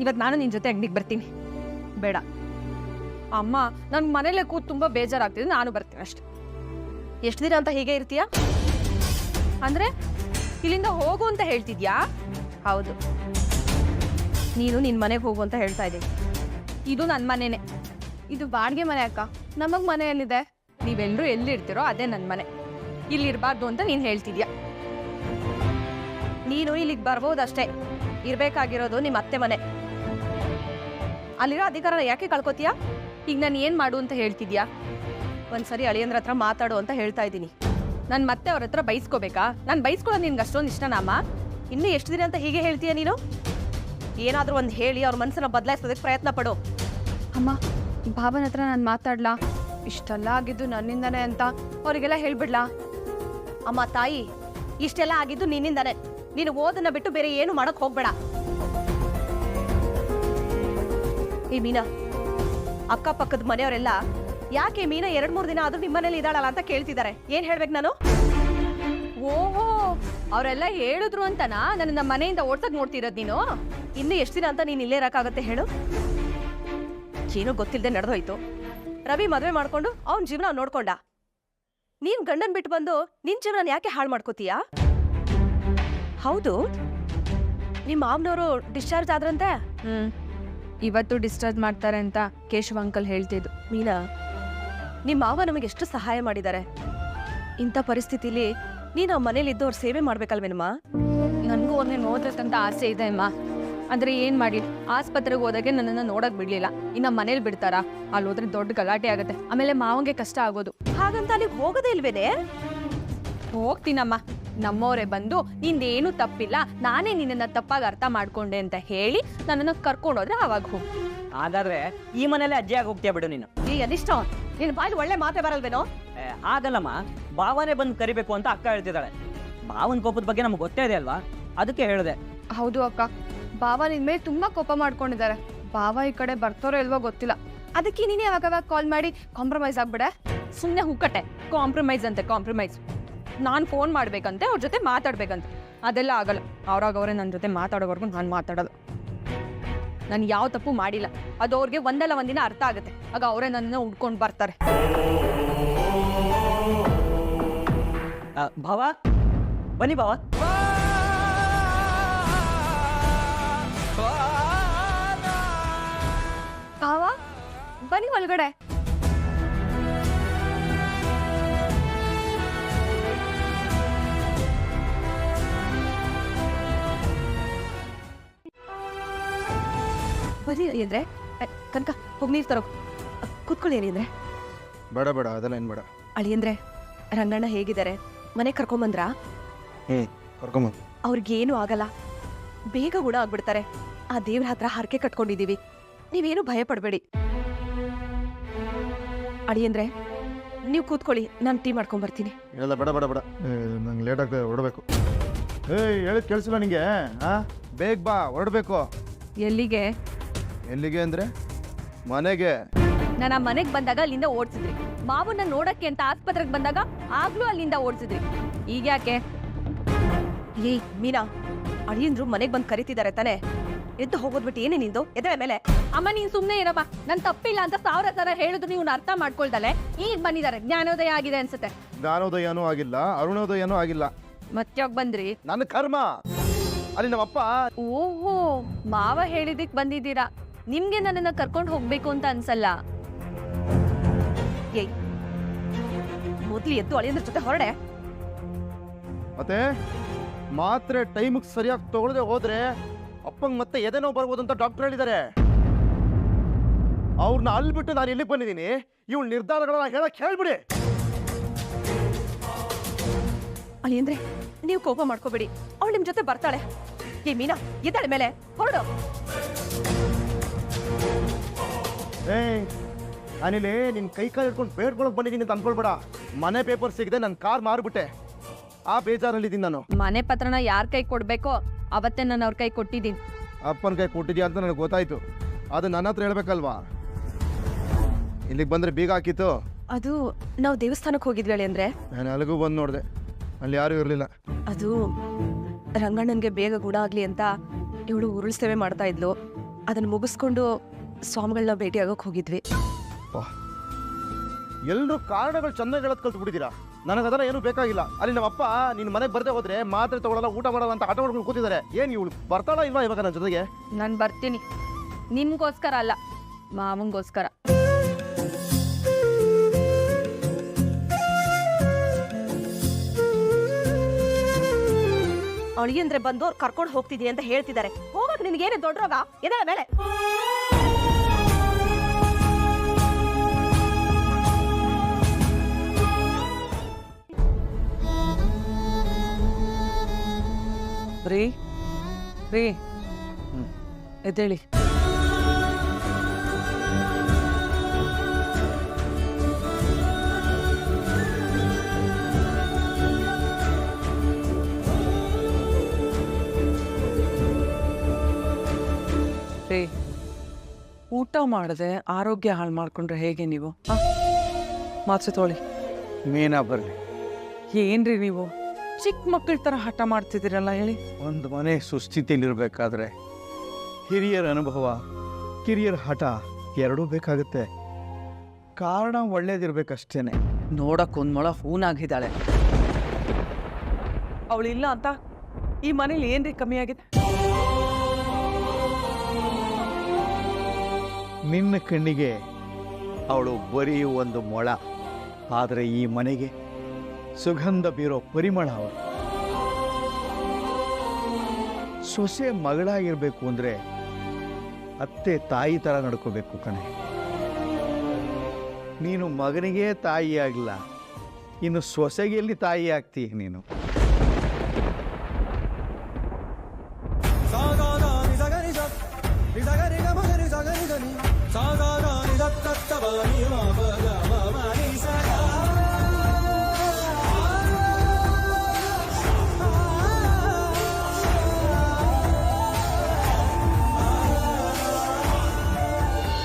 ಇವತ್ತು ನಾನು ನಿನ್ನ ಜೊತೆ ಅಂಗಡಿಗೆ ಬರ್ತೀನಿ. ಬೇಡ ಅಮ್ಮ, ನನ್ನ ಮನೇಲೆ ಕೂತು ತುಂಬ ಬೇಜಾರಾಗ್ತಿದೆ, ನಾನು ಬರ್ತೀನಿ ಅಷ್ಟೆ. ಎಷ್ಟು ದಿನ ಅಂತ ಹೀಗೆ ಇರ್ತೀಯಾ? ಅಂದರೆ ಇಲ್ಲಿಂದ ಹೋಗು ಅಂತ ಹೇಳ್ತಿದ್ಯಾ? ಹೌದು, ನೀನು ನಿನ್ನ ಮನೆಗೆ ಹೋಗು ಅಂತ ಹೇಳ್ತಾ ಇದ್ದೀನಿ. ಇದು ನನ್ನ ಮನೆನೇ. ಇದು ಬಾಡಿಗೆ ಮನೆ ಅಕ್ಕ, ನಮಗೆ ಮನೆಯಲ್ಲಿದೆ. ನೀವೆಲ್ಲರೂ ಎಲ್ಲಿರ್ತೀರೋ ಅದೇ ನನ್ನ ಮನೆ. ಇಲ್ಲಿರಬಾರ್ದು ಅಂತ ನೀನು ಹೇಳ್ತಿದ್ಯಾ. ನೀನು ಇಲ್ಲಿಗೆ ಬರ್ಬೋದಷ್ಟೇ, ಇರಬೇಕಾಗಿರೋದು ನಿಮ್ಮ ಅತ್ತೆ ಮನೆ. ಅಲ್ಲಿರೋ ಅಧಿಕಾರನ ಯಾಕೆ ಕಳ್ಕೊತೀಯಾ? ಈಗ ನಾನು ಏನು ಮಾಡು ಅಂತ ಹೇಳ್ತಿದ್ಯಾ? ಒಂದ್ಸರಿ ಅಳಿಯಂದ್ರ ಹತ್ರ ಮಾತಾಡು ಅಂತ ಹೇಳ್ತಾ ಇದ್ದೀನಿ. ನಾನು ಮತ್ತೆ ಅವ್ರ ಹತ್ರ ಬೈಸ್ಕೋಬೇಕಾ? ನಾನು ಬೈಸ್ಕೊಳ್ಳೋದು ನಿನ್ಗೆ ಅಷ್ಟೊಂದು ಇಷ್ಟನಮ್ಮ? ಇನ್ನೂ ಎಷ್ಟು ದಿನ ಅಂತ ಹೀಗೆ ಹೇಳ್ತೀಯ ನೀನು? ಏನಾದರೂ ಒಂದು ಹೇಳಿ ಅವ್ರ ಮನಸ್ಸನ್ನ ಬದಲಾಯಿಸೋದಕ್ಕೆ ಪ್ರಯತ್ನ ಪಡು. ಅಮ್ಮ, ಬಾಬನ ಹತ್ರ ನಾನು ಮಾತಾಡ್ಲಾ? ಇಷ್ಟೆಲ್ಲ ಆಗಿದ್ದು ನನ್ನಿಂದನೇ ಅಂತ ಅವರಿಗೆಲ್ಲ ಹೇಳ್ಬಿಡ್ಲಾ? ಅಮ್ಮ ತಾಯಿ, ಇಷ್ಟೆಲ್ಲ ಆಗಿದ್ದು ನಿನ್ನಿಂದಾನೆ. ನೀನು ಓದನ್ನ ಬಿಟ್ಟು ಬೇರೆ ಏನು ಮಾಡಕ್ ಹೋಗ್ಬೇಡ. ಈ ಮೀನಾ, ಅಕ್ಕಪಕ್ಕದ ಮನೆಯವರೆಲ್ಲ ಯಾಕೆ ಮೀನಾ 2-3 ದಿನ ಆದ್ರೂ ನಿಮ್ಮನೇಲಿ ಇದ್ದಾಳಲ್ಲ ಅಂತ ಕೇಳ್ತಿದ್ದಾರೆ. ಏನ್ ಹೇಳ್ಬೇಕು ನಾನು? ಓಹೋ, ಅವರೆಲ್ಲ ಹೇಳಿದ್ರು ಅಂತನಾ ನನ್ನ ಮನೆಯಿಂದ ಓಡ್ಸಕ್ ನೋಡ್ತಿರೋದು ನೀನು? ಇನ್ನು ಎಷ್ಟು ದಿನ ಅಂತ ನೀನು ಇಲ್ಲೇ ಇರಕ್ಕಾಗತ್ತೆ ಹೇಳು? ಏನೂ ಗೊತ್ತಿಲ್ಲದೆ ನಡೆದೋಯ್ತು. ರವಿ ಮದುವೆ ಮಾಡ್ಕೊಂಡು ಅವನ ಜೀವನ ನೋಡ್ಕೊಂಡ. ನೀನ್ ಗಂಡನ್ ಬಿಟ್ಟು ಬಂದು ನಿನ್ ಜೀವನ ಯಾಕೆ ಹಾಳು ಮಾಡ್ಕೋತೀಯಾ? ಹೌದು, ನಿಮ್ಮ ಮಾವನವರು ಡಿಸ್ಚಾರ್ಜ್ ಆದ್ರಂತೆ. ಇವತ್ತು ಡಿಸ್ಚಾರ್ಜ್ ಮಾಡ್ತಾರೆ ಅಂತ ಕೇಶವ್ ಅಂಕಲ್ ಹೇಳ್ತಿದ್ದು. ಮೀನಾ, ನಿಮ್ಮ ಮಾವ ನಮಗೆ ಎಷ್ಟು ಸಹಾಯ ಮಾಡಿದ್ದಾರೆ. ಇಂಥ ಪರಿಸ್ಥಿತಿಲಿ ನೀನು ಆ ಮನೇಲಿದ್ದು ಅವ್ರ ಸೇವೆ ಮಾಡ್ಬೇಕಲ್ವೇನಮ್ಮ? ನನಗೂ ಒಂದೇ ನೋಡ್ಬೇಕಂತ ಆಸೆ ಇದೆ ಅಮ್ಮ. ಆದರೆ ಏನು ಮಾಡಿ, ಆಸ್ಪತ್ರೆಗೆ ಹೋದಾಗೆ ನನ್ನನ್ನು ನೋಡಕ್ ಬಿಡ್ಲಿಲ್ಲ. ಇನ್ನು ಮನೇಲಿ ಬಿಡ್ತಾರಾ? ಅಲ್ಲಿ ಹೋದ್ರೆ ದೊಡ್ಡ ಗಲಾಟೆ ಆಗುತ್ತೆ. ಆಮೇಲೆ ಮಾವಂಗೆ ಕಷ್ಟ ಆಗೋದು. ಹಾಗಂತ ಅಲ್ಲಿಗೆ ಹೋಗೋದೇ ಇಲ್ವೇನೆ? ಹೋಗ್ತೀನಮ್ಮ. ನಮ್ಮವರೇ ಬಂದು ನಿಂದೇನು ತಪ್ಪಿಲ್ಲ, ನಾನೇ ನಿನ್ನನ್ನು ತಪ್ಪಾಗಿ ಅರ್ಥ ಮಾಡ್ಕೊಂಡೆ ಅಂತ ಹೇಳಿ ನನ್ನನ್ನು ಕರ್ಕೊಂಡೋದ್ರೆ ಅವಾಗ ಹೋಗಿ. ಹಾಗಾದ್ರೆ ಈ ಮನೇಲೆ ಅಜ್ಜಿಯಾಗಿ ಹೋಗ್ತೀಯ ಬಿಡು ನೀನು. ಈ ಅನಿಷ್ಟ, ನಿನ್ನ ಬಾಯಲ್ಲಿ ಒಳ್ಳೆ ಮಾತೇ ಬರಲ್ವೇನೋ? ಆಗಲ್ಲಮ್ಮ, ಭಾವನೆ ಬಂದು ಕರಿಬೇಕು ಅಂತ ಅಕ್ಕ ಹೇಳ್ತಿದ್ದಾಳೆ. ಭಾವನ ಕೋಪದ ಬಗ್ಗೆ ನಮ್ಗೆ ಗೊತ್ತೇ ಇದೆ ಅಲ್ವಾ, ಅದಕ್ಕೆ ಹೇಳಿದೆ. ಹೌದು ಅಕ್ಕ, ಬಾವ ನಿನ್ ಮೇಲೆ ತುಂಬಾ ಕೋಪ ಮಾಡ್ಕೊಂಡಿದ್ದಾರೆ. ಬಾವ ಈ ಕಡೆ ಬರ್ತಾರೋ ಇಲ್ವೋ ಗೊತ್ತಿಲ್ಲ. ಅದಕ್ಕೆ ನೀನೇ ಆಗಾಗ ಕಾಲ್ ಮಾಡಿ ಕಾಂಪ್ರಮೈಸ್ ಆಗ್ಬಿಡೆ. ಸುಮ್ಮನೆ ಹುಕ್ಕಟ್ಟೆ. ಕಾಂಪ್ರಮೈಸ್ ಅಂತೆ ಕಾಂಪ್ರಮೈಸ್. ನಾನು ಫೋನ್ ಮಾಡ್ಬೇಕಂತೆ, ಅವ್ರ ಜೊತೆ ಮಾತಾಡ್ಬೇಕಂತೆ. ಅದೆಲ್ಲ ಆಗಲ್ಲ. ಅವ್ರಾಗವ್ರೆ ನನ್ನ ಜೊತೆ ಮಾತಾಡೋವರೆಗೂ ನಾನು ಮಾತಾಡೋದು. ನಾನು ಯಾವ ತಪ್ಪು ಮಾಡಿಲ್ಲ. ಅದು ಅವ್ರಿಗೆ ಒಂದಲ್ಲ ಒಂದಿನ ಅರ್ಥ ಆಗುತ್ತೆ. ಆಗ ಅವರೇ ನನ್ನನ್ನು ಹುಡ್ಕೊಂಡು ಬರ್ತಾರೆ. ಭಾವ, ಬನ್ನಿ ಭಾವ. ಭಾವ, ಬನ್ನಿ ಒಳಗಡೆ. ಬರೀ ಅಂದ್ರೆ ಕನಕ, ಹೋಗಿ ನೀರು ತರೋ. ಕೂತ್ಕೊಳ್ಳಿ ಅಳಿಯಂದ್ರೆ. ಬೇಡ ಬೇಡ, ಅದೆಲ್ಲ ಏನು ಬೇಡ. ಅಳಿಯಂದ್ರೆ, ರಂಗಣ್ಣ ಹೇಗಿದ್ದಾರೆ? ಮನೆ ಕರ್ಕೊಂಬಂದ್ರಾ? ಕರ್ಕೊಂಬ. ಅವ್ರಿಗೇನು ಆಗಲ್ಲ, ಬೇಗ ಗುಣ ಆಗ್ಬಿಡ್ತಾರೆ. ಆ ದೇವ್ರ ಹತ್ರ ಹರಕೆ ಕಟ್ಕೊಂಡಿದೀವಿ. ನೀವೇನು ಭಯ ಪಡಬೇಡಿ. ಅಳಿಯಂದ್ರೆ, ನೀವು ಕೂತ್ಕೊಳ್ಳಿ, ನಾನು ಟೀ ಮಾಡ್ಕೊಂಡ್ ಬರ್ತೀನಿ. ಇಲ್ಲ ಬೇಡ ಬೇಡ ಬೇಡ, ನಂಗೆ ಲೇಟ್ ಆಗ್ತದೆ, ಹೊರಡಬೇಕು. ಹೇಳಿದ್ ಕೇಳಿಸಿಲ್ಲ ನಿಂಗೆ? ಬೇಗ ಬಾ, ಹೊರಡಬೇಕು. ಎಲ್ಲಿಗೆ? ಎಲ್ಲಿಗೆ ಅಂದ್ರೆ ಮನೆಗೆ. ನಾನು ಆ ಮನೆಗೆ ಬಂದಾಗ ಅಲ್ಲಿಂದ ಓಡಿಸಿದ್ರಿ. ಮಾವನ್ನ ನೋಡಕ್ಕೆ ಅಂತ ಆಸ್ಪತ್ರೆಗೆ ಬಂದಾಗ ಆಗ್ಲೂ ಅಲ್ಲಿಂದ ಓಡಿಸಿದ್ರಿ. ಈಗ ಯಾಕೆ? ಏಯ್ ಮೀನಾ, ಅಳಿಯಂದ್ರು ಮನೆಗೆ ಬಂದು ಕರಿತಿದ್ದಾರೆ ತಾನೆ? ಎದ್ದು ಹೋಗೋದ್ಬಿಟ್ಟು ಏನೇ ನಿಂದು ಎದೆ ಮೇಲೆ? ಅಮ್ಮ, ನೀನ್ ಸುಮ್ನೆ ಇರಮ್ಮ. ನನ್ ತಪ್ಪಿಲ್ಲ ಅಂತ 1000 ಸಲ ಹೇಳಿದ್ರು ನೀವು ಅರ್ಥ ಮಾಡ್ಕೊಳ್ದಲೆ ಈಗ ಬಂದಿದ್ದಾರೆ. ಜ್ಞಾನೋದಯ ಆಗಿದೆ ಅನ್ಸುತ್ತೆ. ಜ್ಞಾನೋದಯನೂ ಆಗಿಲ್ಲ, ಅರುಣೋದಯನೂ ಆಗಿಲ್ಲ. ಮತ್ಯಾಗ ಬಂದ್ರಿ? ನನ್ನ ಕರ್ಮ. ಅಲ್ಲಿ ನಮ್ಮಪ್ಪ. ಓಹೋ, ಮಾವ ಹೇಳಿದಿಕ್ ಬಂದಿದ್ದೀರಾ. ನಿಮ್ಗೆ ನನ್ನನ್ನ ಕರ್ಕೊಂಡು ಹೋಗ್ಬೇಕು ಅಂತ ಅನ್ಸಲ್ಲ? ಏಯ್, ಮೊದ್ಲು ಎದ್ದು ಅಳಿಯಂದ್ರ ಜೊತೆ ಹೊರಡೆ. ಮತ್ತೆ ಮಾತ್ರೆ ಟೈಮಿಗೆ ಸರಿಯಾಗಿ ತಗೊಳ್ಳದೆ ಹೋದ್ರೆ ಅಪ್ಪಂಗೆ ಮತ್ತೆ ಎದೆ ನೋವು ಬರ್ಬೋದು ಅಂತ ಡಾಕ್ಟರ್ ಹೇಳಿದ್ದಾರೆ. ಅವ್ರನ್ನ ಅಲ್ಲಿ ಬಿಟ್ಟು ನಾನು ಇಲ್ಲಿಗೆ ಬಂದಿದ್ದೀನಿ. ಇವಳು ನಿರ್ಧಾರಗಳನ್ನ ಹೇಳಕ್ ಹೇಳ್ಬಿಡಿ. ಅಳಿಯಂದ್ರೆ, ನೀವು ಕೋಪ ಮಾಡ್ಕೋಬೇಡಿ. ಅವಳು ನಿಮ್ ಜೊತೆ ಬರ್ತಾಳೆ. ಏ ಮೀನಾ, ಎದ್ದಾಳೆ ಮೇಲೆ, ಹೊರಡು. ನಾನಿಲ್ಲಿ ನಿನ್ನ ಕೈ ಕಾಲು ಹಿಡ್ಕೊಂಡು ಬೇಡ್ಕೊಳಕ್ ಬಂದಿದ್ದೀನಿ ಅಂತ ಅನ್ಕೊಳ್ಬೇಡ. ಮನೆ ಪೇಪರ್ ಸಿಗದೆ ನನ್ನ ಕಾರ್ ಮಾರ್ಬಿಟ್ಟೆ. ಆ ಬೇಜಾರಲ್ಲಿದ್ದೀನಿ ನಾನು. ಮನೆ ಪತ್ರನ ಯಾರ ಕೈ ಕೊಡ್ಬೇಕೋ ಅವತ್ತೇ ನಾನು ಅವ್ರ ಕೈ ಕೊಟ್ಟಿದ್ದೀನಿ. ಅಪ್ಪನ ಕೈ ಕೊಟ್ಟಿದ್ಯಾ ಅಂತ ನನಗೆ ಗೊತ್ತಾಯ್ತು. ಅದು ನನ್ನ ಹತ್ರ ಹೇಳ್ಬೇಕಲ್ವಾ? ಇಲ್ಲಿಗೆ ಬಂದ್ರೆ ಬೀಗ ಹಾಕಿತ್ತು. ಅದು ನಾವು ದೇವಸ್ಥಾನಕ್ಕೆ ಹೋಗಿದ್ವಿ ಅಳಿಯಂದ್ರೆ. ನಾನು ಅಲ್ಲಿಗೂ ಬಂದು ನೋಡಿದೆ, ಅಲ್ಲಿ ಯಾರೂ ಇರಲಿಲ್ಲ. ಅದು ರಂಗಣ್ಣನ್ಗೆ ಬೇಗ ಗುಣ ಆಗ್ಲಿ ಅಂತ ಇವಳು ಉರುಳು ಸೇವೆ ಮಾಡ್ತಾ ಇದ್ಲು. ಅದನ್ನ ಮುಗಿಸ್ಕೊಂಡು ಸ್ವಾಮಿಗಳನ್ನ ಭೇಟಿಯಾಗೋಕೆ ಹೋಗಿದ್ವಿ. ಎಲ್ಲರೂ ಕಾರಣಗಳು ಚೆನ್ನಾಗಿ ಹೇಳೋದು ಕಲ್ತು ಬಿಟ್ಟಿದ್ದೀರಾ. ನನಗದೆಲ್ಲ ಏನೂ ಬೇಕಾಗಿಲ್ಲ. ಅಲ್ಲಿ ನಮ್ಮಪ್ಪ ನಿನ್ನ ಮನೆಗೆ ಬರದೆ ಹೋದ್ರೆ ಮಾತ್ರೆ ತಗೊಳ್ಳಲ್ಲ, ಊಟ ಮಾಡಲ್ಲ ಅಂತ ಆಟ ಮಾಡ್ಕೊಂಡು ಕೂತಿದ್ದಾರೆ. ಏನು ಇವಳು ಬರ್ತಾಳ ಇಲ್ವಾ ಇವಾಗ ನನ್ನ ಜೊತೆಗೆ? ನಾನು ಬರ್ತೀನಿ, ನಿಮ್ಗೋಸ್ಕರ ಅಲ್ಲ, ಮಾವಂಗೋಸ್ಕರ. ಅಳಿಯಂದ್ರೆ ಬಂದು ಅವ್ರು ಕರ್ಕೊಂಡು ಹೋಗ್ತಿದೀನಿ ಅಂತ ಹೇಳ್ತಿದ್ದಾರೆ. ಹೋಗಕ್ ನಿನ್ಗೇನು ದೊಡ್ಡ ರೋಗ ಇದೆಲ್ಲ ಮೇಲೆ. ರೀ ರೀ ಎದ್ದೇಳಿ. ರೀ ಊಟ ಮಾಡದೆ ಆರೋಗ್ಯ ಹಾಳು ಮಾಡ್ಕೊಂಡ್ರೆ ಹೇಗೆ ನೀವು? ಮಾತ್ರೆ ತೊಗೊಳ್ಳಿ. ಮೀನಾ ಬರಲಿ. ಏನ್ರಿ ನೀವು ಚಿಕ್ಕ ಮಕ್ಕಳ ಥರ ಹಠ ಮಾಡ್ತಿದ್ದೀರಲ್ಲ, ಹೇಳಿ. ಒಂದು ಮನೆ ಸುಸ್ಥಿತಿಲಿರಬೇಕಾದ್ರೆ ಹಿರಿಯರ ಅನುಭವ, ಕಿರಿಯರ ಹಠ ಎರಡೂ ಬೇಕಾಗುತ್ತೆ. ಕಾರಣ ಒಳ್ಳೇದಿರ್ಬೇಕಷ್ಟೇನೆ. ನೋಡಕ್ ಒಂದ್ ಮೊಳ ಹೂನಾಗಿದ್ದಾಳೆ. ಅವಳಿಲ್ಲ ಅಂತ ಈ ಮನೇಲಿ ಏನ್ರಿ ಕಮ್ಮಿ ಆಗಿದೆ? ನಿನ್ನ ಕಣ್ಣಿಗೆ ಅವಳು ಬರೀ ಒಂದು ಮೊಳ, ಆದರೆ ಈ ಮನೆಗೆ ಸುಗಂಧ ಬೀರೋ ಪರಿಮಳ ಅವಳು. ಸೊಸೆ ಮಗಳಾಗಿರ್ಬೇಕು ಅಂದರೆ ಅತ್ತೆ ತಾಯಿ ಥರ ನಡ್ಕೋಬೇಕು ಕಣೆ. ನೀನು ಮಗನಿಗೆ ತಾಯಿ ಆಗಲ್ಲ, ಇನ್ನು ಸೊಸೆಗೆ ಎಲ್ಲಿ ತಾಯಿ ಆಗ್ತೀಯ ನೀನು? ಸಾಗರ